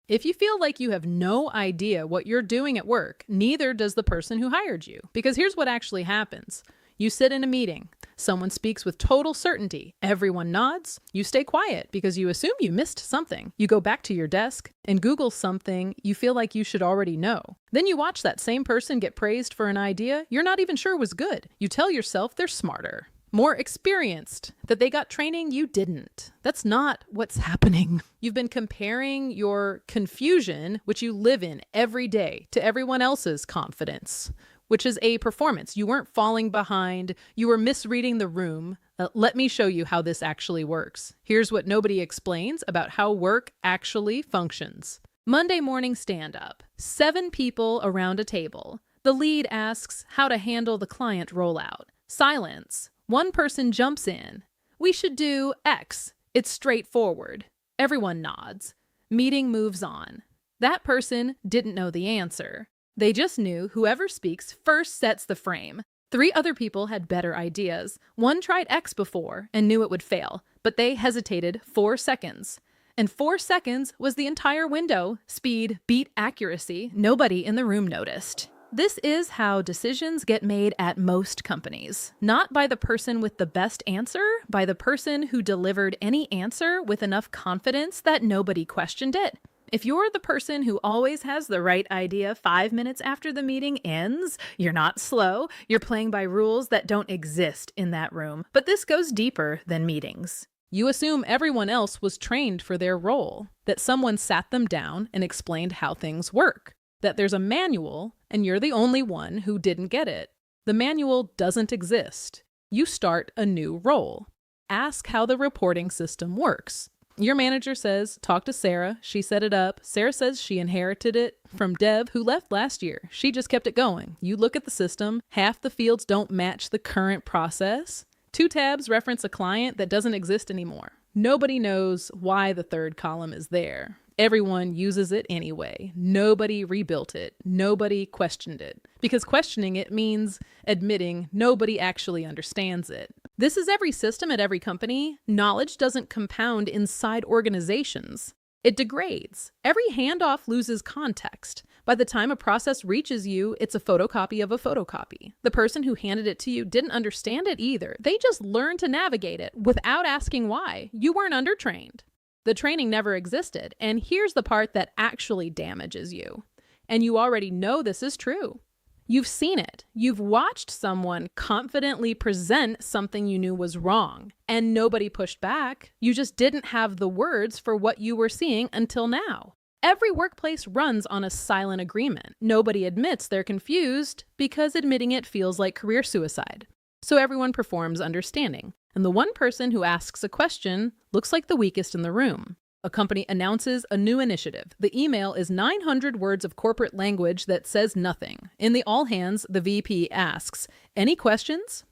If you feel like you have no idea what you're doing at work, neither does the person who hired you. Because here's what actually happens. You sit in a meeting. Someone speaks with total certainty. Everyone nods. You stay quiet because you assume you missed something. You go back to your desk and Google something you feel like you should already know. Then you watch that same person get praised for an idea you're not even sure was good. You tell yourself they're smarter, more experienced, that they got training you didn't. That's not what's happening. You've been comparing your confusion, which you live in every day, to everyone else's confidence, which is a performance. You weren't falling behind. You were misreading the room. Let me show you how this actually works. Here's what nobody explains about how work actually functions. Monday morning stand-up. 7 people around a table. The lead asks how to handle the client rollout. Silence. One person jumps in. We should do X. It's straightforward. Everyone nods. Meeting moves on. That person didn't know the answer. They just knew whoever speaks first sets the frame. 3 other people had better ideas. One tried X before and knew it would fail, but they hesitated 4 seconds. And 4 seconds was the entire window. Speed beat accuracy. Nobody in the room noticed. This is how decisions get made at most companies. Not by the person with the best answer, by the person who delivered any answer with enough confidence that nobody questioned it. If you're the person who always has the right idea 5 minutes after the meeting ends, you're not slow. You're playing by rules that don't exist in that room. But this goes deeper than meetings. You assume everyone else was trained for their role, that someone sat them down and explained how things work, that there's a manual and you're the only one who didn't get it. The manual doesn't exist. You start a new role. Ask how the reporting system works. Your manager says, talk to Sarah. She set it up. Sarah says she inherited it from Deb, who left last year. She just kept it going. You look at the system. Half the fields don't match the current process. 2 tabs reference a client that doesn't exist anymore. Nobody knows why the 3rd column is there. Everyone uses it anyway. Nobody rebuilt it. Nobody questioned it. Because questioning it means admitting nobody actually understands it. This is every system at every company. Knowledge doesn't compound inside organizations. It degrades. Every handoff loses context. By the time a process reaches you, it's a photocopy of a photocopy. The person who handed it to you didn't understand it either. They just learned to navigate it without asking why. You weren't undertrained. The training never existed, and here's the part that actually damages you. And you already know this is true. You've seen it. You've watched someone confidently present something you knew was wrong, and nobody pushed back. You just didn't have the words for what you were seeing until now. Every workplace runs on a silent agreement. Nobody admits they're confused because admitting it feels like career suicide. So everyone performs understanding. And the one person who asks a question looks like the weakest in the room. A company announces a new initiative. The email is 900 words of corporate language that says nothing. In the all hands, the VP asks, "Any questions?"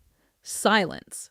Silence.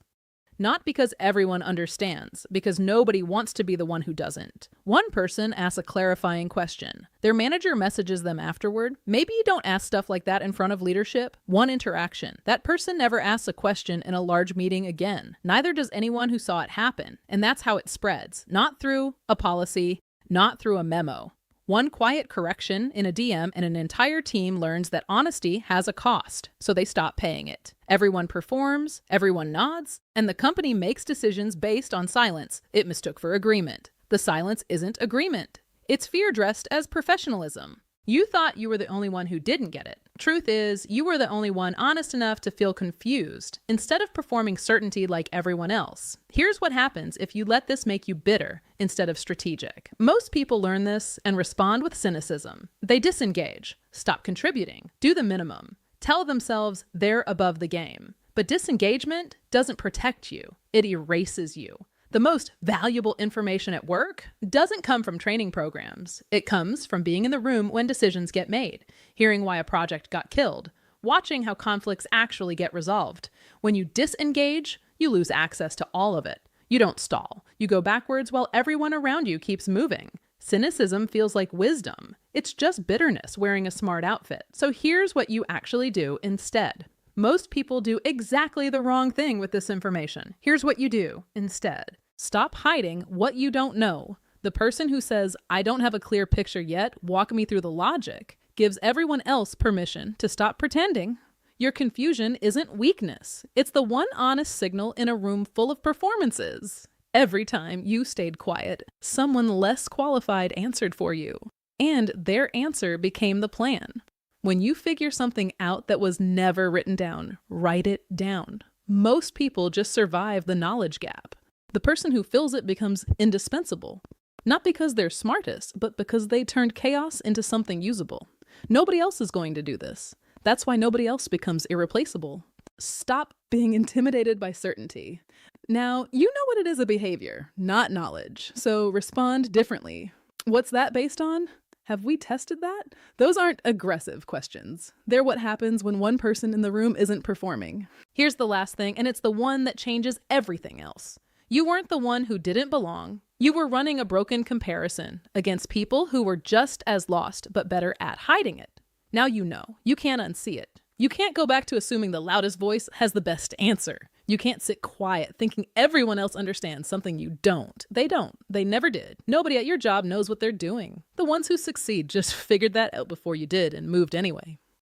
Not because everyone understands, because nobody wants to be the one who doesn't. One person asks a clarifying question. Their manager messages them afterward. Maybe you don't ask stuff like that in front of leadership. One interaction. That person never asks a question in a large meeting again. Neither does anyone who saw it happen. And that's how it spreads. Not through a policy, not through a memo. One quiet correction in a DM and an entire team learns that honesty has a cost, so they stop paying it. Everyone performs, everyone nods, and the company makes decisions based on silence it mistook for agreement. The silence isn't agreement. It's fear dressed as professionalism. You thought you were the only one who didn't get it. Truth is, you were the only one honest enough to feel confused, instead of performing certainty like everyone else. Here's what happens if you let this make you bitter instead of strategic. Most people learn this and respond with cynicism. They disengage, stop contributing, do the minimum, tell themselves they're above the game. But disengagement doesn't protect you, it erases you. The most valuable information at work doesn't come from training programs. It comes from being in the room when decisions get made, hearing why a project got killed, watching how conflicts actually get resolved. When you disengage, you lose access to all of it. You don't stall. You go backwards while everyone around you keeps moving. Cynicism feels like wisdom. It's just bitterness wearing a smart outfit. So here's what you actually do instead. Most people do exactly the wrong thing with this information. Here's what you do instead. Stop hiding what you don't know. The person who says, I don't have a clear picture yet, walk me through the logic, gives everyone else permission to stop pretending. Your confusion isn't weakness. It's the one honest signal in a room full of performances. Every time you stayed quiet, someone less qualified answered for you. And their answer became the plan. When you figure something out that was never written down, write it down. Most people just survive the knowledge gap. The person who fills it becomes indispensable. Not because they're smartest, but because they turned chaos into something usable. Nobody else is going to do this. That's why nobody else becomes irreplaceable. Stop being intimidated by certainty. Now, you know what it is a behavior, not knowledge. So respond differently. What's that based on? Have we tested that? Those aren't aggressive questions. They're what happens when one person in the room isn't performing. Here's the last thing, and it's the one that changes everything else. You weren't the one who didn't belong. You were running a broken comparison against people who were just as lost, but better at hiding it. Now you know. You can't unsee it. You can't go back to assuming the loudest voice has the best answer. You can't sit quiet thinking everyone else understands something you don't. They don't. They never did. Nobody at your job knows what they're doing. The ones who succeed just figured that out before you did and moved anyway.